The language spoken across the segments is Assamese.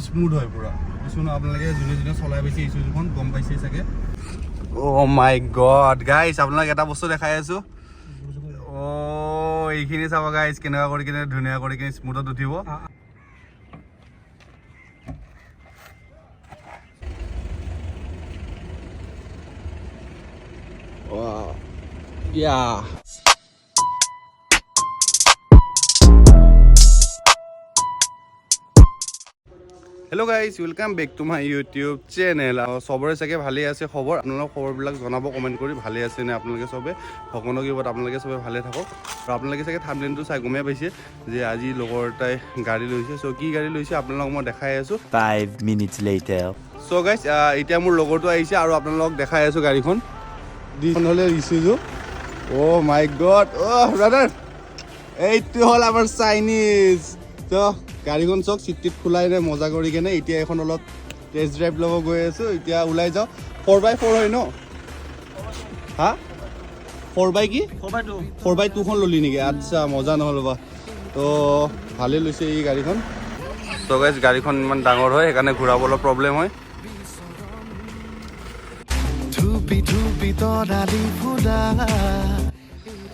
স্মুথ হয় পুৰা শুনো আপোনালোকে যোনে যোনে চলাই পাইছে ইছুজুখন গম পাইছে চাগে অ' মাই গড গাইছ আপোনালোক এটা বস্তু দেখাই আছো অ' এইখিনি চাব গাইছ কেনেকুৱা কৰি কিনে ধুনীয়া কৰি কিনে স্মুথত উঠিব Yeah. Hello guys, welcome back to my YouTube channel. সবৰে চাগে ভালে আছে খবৰ আপোনালোকৰ খবৰবিলাক জনাব কমেন্ট কৰি ভালে আছে নে আপোনালোকে সবে সকলো কিবা আপোনালোকে সবে ভালে থাকক আৰু আপোনালোকে চাগে থাম্বনেইলটো চাই গমে পাইছে যে আজি লগৰ এটাই গাড়ী লৈছে সো কি গাড়ী লৈছে আপোনালোকক মই দেখাই আছো 5 minutes later. সো গাইস এতিয়া মোৰ লগৰটো আহিছে আৰু আপোনালোকক দেখাই আছো গাড়ীখন দিখন হলে Isuzu Oh my god oh brother এইটো হল আমাৰ চাইনিজ তো গাড়ীখন চক সিটিত খুলাই নে মজা কৰি কেনে এতিয়া এখন অলপ টেস্ট ড্ৰাইভ ল'ব গৈ আছো এতিয়া ওলাই যাও 4x4 হয় ন হা 4x কি 4x2 খন ললি নেকি আচ্ছা মজা নহল বা তো ভালে লৈছে এই গাড়ীখন তো গাইস গাড়ীখন ইমান ডাঙৰ হয় সেইকাৰণে ঘূৰাবলৈ প্ৰব্লেম হয়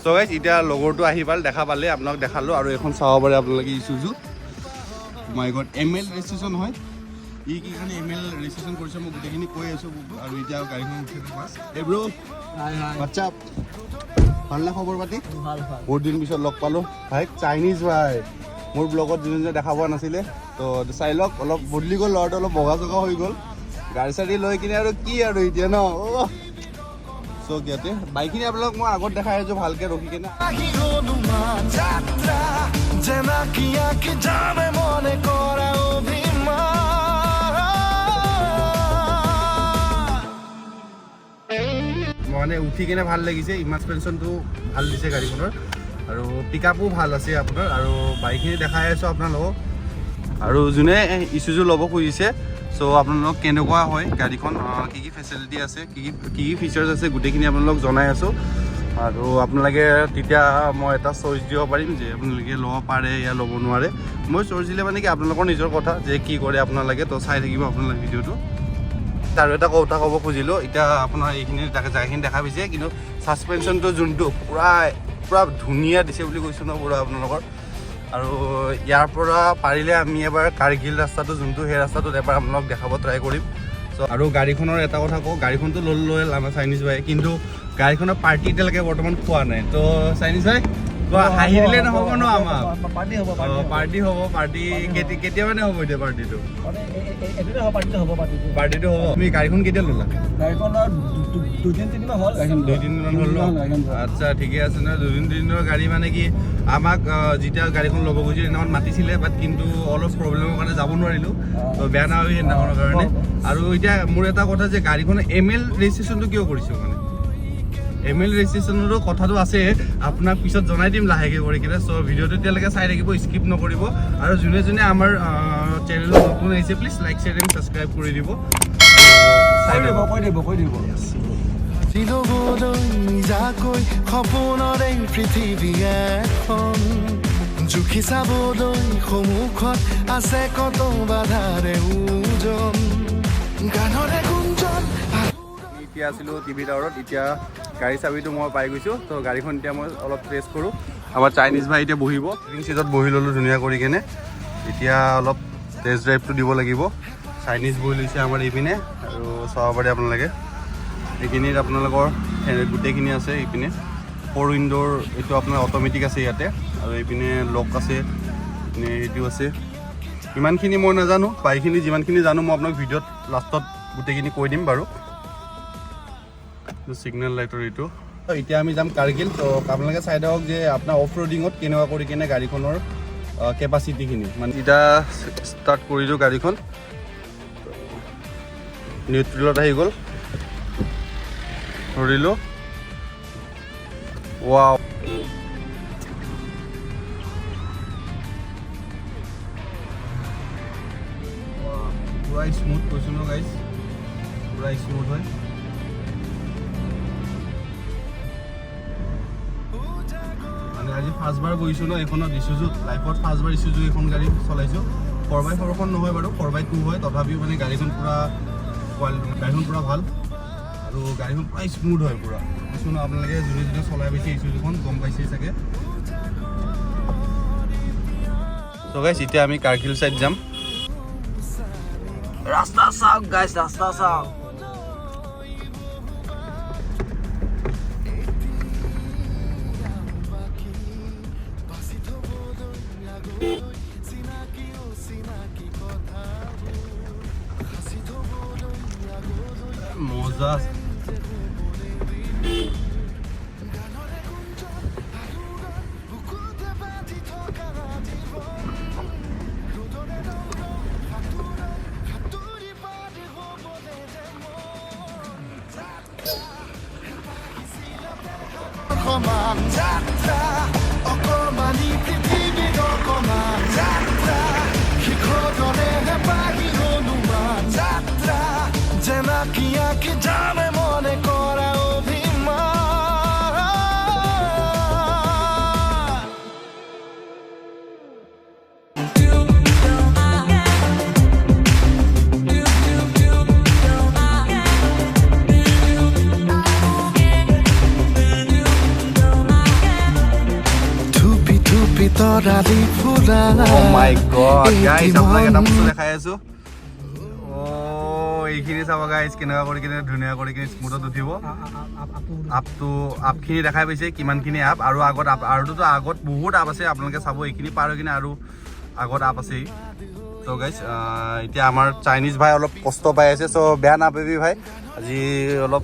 So guys, এতিয়া লগৰটো আহি পাল দেখা পালে আপোনাক দেখালো আৰু এখন চাব পাৰে আপোনালোকে Isuzu মাই গড ML ৰেজিষ্ট্ৰেচন হয় ই কি কাৰণে ML ৰেজিষ্ট্ৰেচন কৰিছে মই গোটেইখিনি কৈ আছো আৰু এতিয়া গাড়ীখন উঠি পাস এ bro hi hi what's up ভালনে খবৰ পাতি ভাল ভাল বহুত দিন পিছত লগ পালো ভাই চাইনিজ ভাই মোৰ ব্লগত যোনে দেখা পোৱা নাছিলে তো চাই লওক অলপ বদলি গ'ল ল'ৰাটো অলপ বগা জগা হৈ গ'ল গাড়ী চাড়ী লৈ কিনে আৰু কি আৰু এতিয়া ন সো কিয়াতে বাইকখিনি আপোনালোক মই আগত দেখাই আছো ভালকে ৰখি কিনে মানে উঠি কিনে ভাল লাগিছে ইমানসপেনশনটো ভাল দিছে গাড়ীখনৰ আৰু পিকআপো ভাল আছে আপোনাৰ আৰু বাইকখিনি দেখাই আছো আপোনালোকক আৰু যোনে Isuzu ল'ব খুজিছে সো আপোনালোক কেনেকুৱা হয় গাড়ীখন কি কি ফেচিলিটি আছে কি কি ফিচাৰ্ছ আছে গোটেইখিনি আপোনালোক জনাই আছো আৰু আপোনালোকে তেতিয়া মই এটা চইচ দিব পাৰিম যে আপোনালোকে ল'ব পাৰে ইয়া ল'ব নোৱাৰে মই চইচ দিলে মানে কি আপোনালোকৰ নিজৰ কথা যে কি কৰে আপোনালোকে তো চাই থাকিব আপোনালোকে ভিডিঅ'টো আৰু এটা কথা ক'ব খুজিলো এতিয়া আপোনাৰ এইখিনি জাগাখিনি দেখা পাইছে কিন্তু সাসপেনশনটো যোনটো পুৰা ধুনীয়া দিছে বুলি কৈছো ন পুৰা আপোনালোকৰ আৰু ইয়াৰ পৰা পাৰিলে আমি এবাৰ কাৰগিল ৰাস্তাটো যোনটো সেই ৰাস্তাটোত এবাৰ আপোনালোক দেখাব ট্ৰাই কৰিম সো আৰু গাড়ীখনৰ এটা কথা কওঁ গাড়ীখনটো লৈ আমাৰ চাইনিজ ভাই কিন্তু গাড়ীখনৰ পাৰ্টি এতিয়ালৈকে বৰ্তমান খোৱা নাই তো চাইনিজ ভাই হাঁহি দিলে নহ'ব ন আমাক পাৰ্টি হ'ব পাৰ্টি কেতিয়া মানে হ'ব এতিয়া পাৰ্টিটো হ'ব তুমি গাড়ীখন কেতিয়া ল'লা দুই তিনিমান হ'ল আচ্ছা ঠিকে আছে ন 2-3 দিনৰ গাড়ী মানে কি আমাক যেতিয়া গাড়ীখন ল'ব গৈছিল সেইদিনাখন মাতিছিলে বাট কিন্তু অলপ প্ৰব্লেমৰ কাৰণে যাব নোৱাৰিলোঁ তো বেয়া নাভাবি সেইদিনাখনৰ কাৰণে আৰু এতিয়া মোৰ এটা কথা যে গাড়ীখনৰ ML ৰেজিষ্ট্ৰেশ্যনটো কিয় কৰিছোঁ মানে ML ৰেজিষ্ট্ৰেশ্যনৰো কথাটো আছে আপোনাক পিছত জনাই দিম লাহেকৈ কৰি কিনে সো ভিডিঅ'টো এতিয়ালৈকে চাই থাকিব স্কিপ নকৰিব আৰু যোনে যোনে আমাৰ চেনেলত নতুন আহিছে please like share and subscribe কৰি দিব কৈ দিব সপোনৰ এই পৃথিৱী এখন জুখি চাবলৈ সন্মুখত আছে কত বাধাৰে ওজন গানৰে গুঞ্জন এতিয়া আছিলোঁ টিভি টাৱাৰত এতিয়া গাড়ী চাবিটো মই পাই গৈছোঁ তো গাড়ীখন এতিয়া মই অলপ টেষ্ট কৰোঁ আমাৰ চাইনিজ ভাই এতিয়া বহিব ড্ৰাইভিং চিটত বহি ল'লোঁ ধুনীয়া কৰি কেনে এতিয়া অলপ টেষ্ট ড্ৰাইভটো দিব লাগিব চাইনিজ বহি লৈছে আমাৰ এইপিনে আৰু চাব পাৰে আপোনালোকে এইখিনিত আপোনালোকৰ গোটেইখিনি আছে এইপিনে 4 উইণ্ডোৰ এইটো আপোনাৰ অট'মেটিক আছে ইয়াতে আৰু এইপিনে লক আছে এইপিনে এইটো আছে ইমানখিনি মই নাজানো বাইকখিনি যিমানখিনি জানো মই আপোনাক ভিডিঅ'ত লাষ্টত গোটেইখিনি কৈ দিম বাৰু সিগনেল লাইটৰ এইটো এতিয়া আমি যাম কাৰগিল তো আপোনালোকে চাই দিয়ক যে আপোনাৰ অফ ৰোডিঙত কেনেকুৱা কৰি কিনে গাড়ীখনৰ কেপাচিটিখিনি মানে এতিয়া ষ্টাৰ্ট কৰিলোঁ গাড়ীখন নিউট্ৰেলত আহি গ'ল ধৰিলোঁ ৱাও পুৰা স্মুথ কৈছোঁ ন গাইজ পুৰা স্মুথ হয় মানে আজি ফাৰ্ষ্টবাৰ গৈছোঁ ন এইখনত Isuzu লাইফত ফাৰ্ষ্টবাৰ Isuzu এখন গাড়ী চলাইছোঁ 4x4খন নহয় বাৰু 4x2 হয় তথাপিও মানে গাড়ীখন পুৰা গাড়ীখন পুৰা ভাল আৰু গাড়ীখন পুৰা স্মুথ হয় পুৰা কিছু আপোনালোকে যোনে যোনে চলাই পাইছে ইছুজুখন গম পাইছে চাগে তো গাইছ এতিয়া আমি কাৰ্গিল সাইড যাম ৰাস্তা চাওক গাইছ ৰাস্তা চাওক মজা অকমান যাত্ৰা অকমানি পৃথিৱীৰ অকমান যাত্ৰা শিখৰৰে পাহি হনুমান যাত্ৰা জেনাকি আঁকি জানে মনে কৰা অভিমান তৰালি ফুৰা Oh my god guys আপোনালোকে এটা বস্তু দেখাই আছো এইখিনি চাব গাইজ কেনেকুৱা কৰি কিনে ধুনীয়া কৰি কিনে স্মুথত উঠিব আপখিনি দেখাই পাইছে কিমানখিনি আপ আৰু আগত আৰুতো আগত বহুত আপ আছে আপোনালোকে চাব এইখিনি পাৰ হৈ কিনে আৰু আগত আপ আছেই তো গাইজ এতিয়া আমাৰ চাইনিজ ভাই অলপ কষ্ট পাই আছে চ' বেয়া নাপাবি ভাই আজি অলপ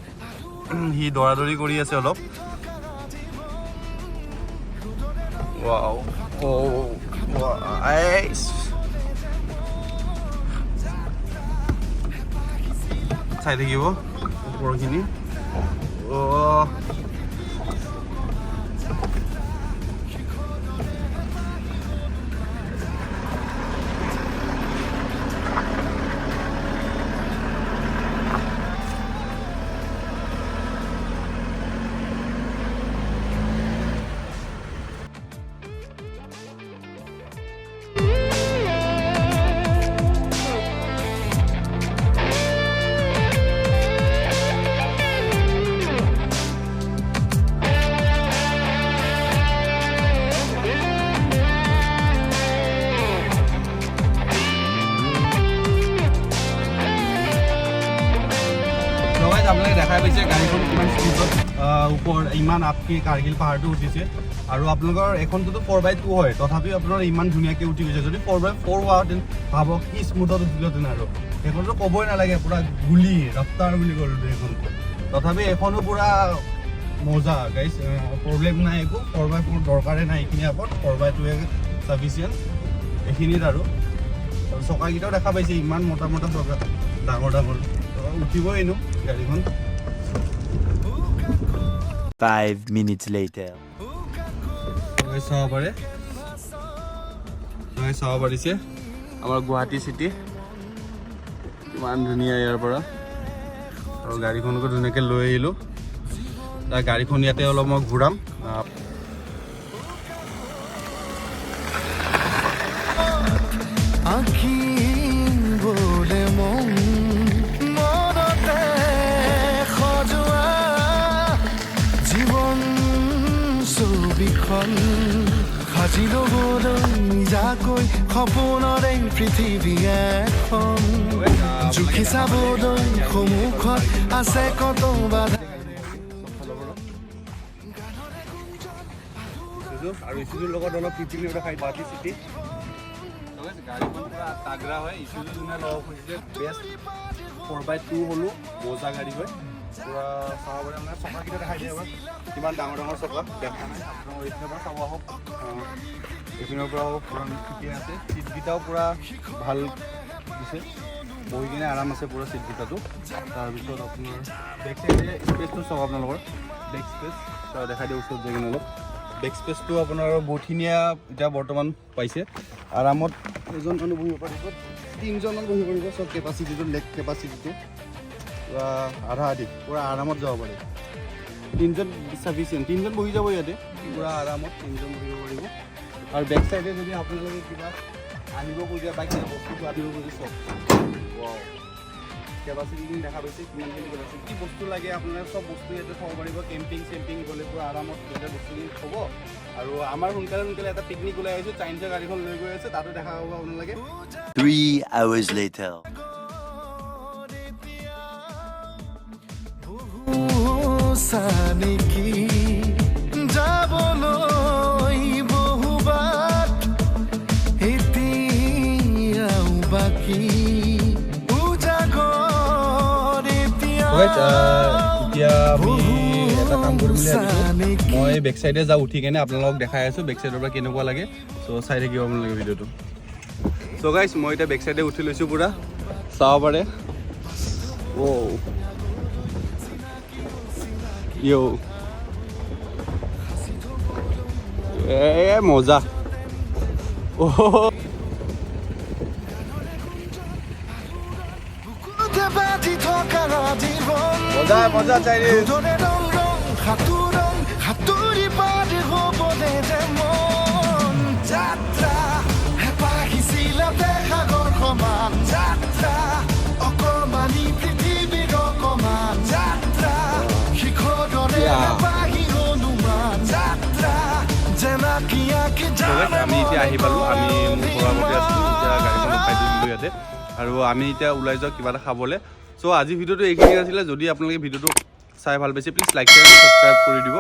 সি দৌৰাদৌৰি কৰি আছে অলপ wow nice চাই থাকিব ওপৰখিনি আপোনালোকে দেখাই পাইছে গাড়ীখন কিমান স্পীডত ওপৰ ইমান আপকি কাৰ্গিল পাহাৰটো উঠিছে আৰু আপোনালোকৰ এখনটোতো 4x2 হয় তথাপিও আপোনাৰ ইমান ধুনীয়াকৈ উঠি গৈছে যদি 4x4 হোৱাহেঁতেন ভাবক কি স্মুথত উঠিলহেঁতেন আৰু এইখনতো ক'বই নালাগে পুৰা গুলি ৰাফতাৰ বুলি ক'লো এইখন তথাপি এখনো পুৰা মজা গাইছ প্ৰব্লেম নাই একো 4x4 দৰকাৰে নাই এইখিনি আপত 4x2 চাফিচিয়েণ্ট এইখিনিত আৰু চকাকেইটাও দেখা পাইছে ইমান মোটা মোটা চকা ডাঙৰ ডাঙৰ উঠিবই এনো গাড়ীখন 5 minutes later চাব পাৰিছে আমাৰ গুৱাহাটী চিটি ইমান ধুনীয়া ইয়াৰ পৰা আৰু গাড়ীখনকো ধুনীয়াকৈ লৈ আহিলোঁ তাৰ গাড়ীখন ইয়াতে অলপ মই ঘূৰাম সাজি ল'বলৈ নিজাকৈ সপোনৰে পৃথিৱী এখন জুখি চাবলৈ সন্মুখত আছে কত বাধা আৰু ইছুজুৰ লগত অলপ পিপিলি দেখাই গুৱাহাটী চিটি গাড়ীখন পুৰা তাগৰা হয় ইছুজু যোনে ল'ব খুজিছে বেষ্ট 4x2 হ'লো মজা গাড়ী হয় পুৰা চাব পাৰে মানে চকাকেইটা দেখাই দিয়ে এবাৰ কিমান ডাঙৰ ডাঙৰ চকা দেখা নাই আপোনাৰ এইপিনৰ পৰা চাব আহক এইপিনৰ পৰাও পুৰা ঠিকে আছে চিটকেইটাও পুৰা ভাল দিছে বহি কিনে আৰাম আছে পুৰা চিটকেইটাটো তাৰপিছত আপোনাৰ বেক চাইডে স্পেচটো চাওক আপোনালোকৰ বেক স্পেচ দেখাই দিওঁ ওচৰত যায় কিনে অলপ বেক স্পেচটো আপোনাৰ বহুতখিনিয়ে এতিয়া বৰ্তমান পাইছে আৰামত এজন মানুহ বহিব পাৰিব 3জনমান বহিব পাৰিব চব কেপাচিটিটো লেগ কেপাচিটিটো পুৰা আধা আধি পুৰা আৰামত যাব পাৰে 3জন চাফিচিয়েণ্ট 3জন বহি যাব ইয়াতে পুৰা আৰামত 3জন বহিব পাৰিব আৰু বেক চাইডে যদি আপোনালোকে কিবা আনিব খুজিছে বাইক বস্তুটো আনিব খুজিছে কেপাচিটি দেখা পাইছে কিমানখিনি কেপাচিটি কি বস্তু লাগে আপোনাৰ চব বস্তু ইয়াতে থ'ব পাৰিব কেম্পিং চেম্পিং গ'লে পুৰা আৰামত গোটেই বস্তুখিনি থ'ব আৰু আমাৰ সোনকালে এটা পিকনিক ওলাই আহিছোঁ চাইন্সৰ গাড়ীখন লৈ গৈ আছে তাতো দেখা পাব আপোনালোকে 3 hours later. সানিকি যাবলৈ বহুবাট এতিয়াও বাকী উজাগৰ এতিয়া আমি এটা কাম কৰিম বুলি ভাবিছোঁ মই বেক চাইডে যাওঁ উঠি কেনে আপোনালোকক দেখাই আছোঁ বেক চাইডৰ পৰা কেনেকুৱা লাগে চ' চাই থাকিব আপোনালোকে ভিডিঅ'টো চ' গাইছ মই এতিয়া বেক চাইডে উঠি লৈছোঁ পুৰা চাব পাৰে মজা মজা চাই সাঁতুৰি পাৰি হ'বলে যে মন যাত্ৰা হেঁপাহিছিলা সাগৰ সমান যাত্ৰা অকমানি পৃথিৱীৰ অকমান যাত্ৰা শিখৰৰে হেঁপাহি হনুমান যাত্ৰা জেনাকি আঁকি আমি এতিয়া আহি পালোঁ আমি ঘৰৰ মতে আছিলোঁ এতিয়া গাড়ীখন ৰখাই দিলোঁ ইয়াতে আৰু আমি এতিয়া ওলাই যাওঁ কিবা এটা খাবলৈ চ' আজি ভিডিঅ'টো এইখিনি আছিলে যদি আপোনালোকে ভিডিঅ'টো চাই ভাল পাইছে প্লিজ লাইক শ্বেয়াৰ ছাবস্ক্ৰাইব কৰি দিব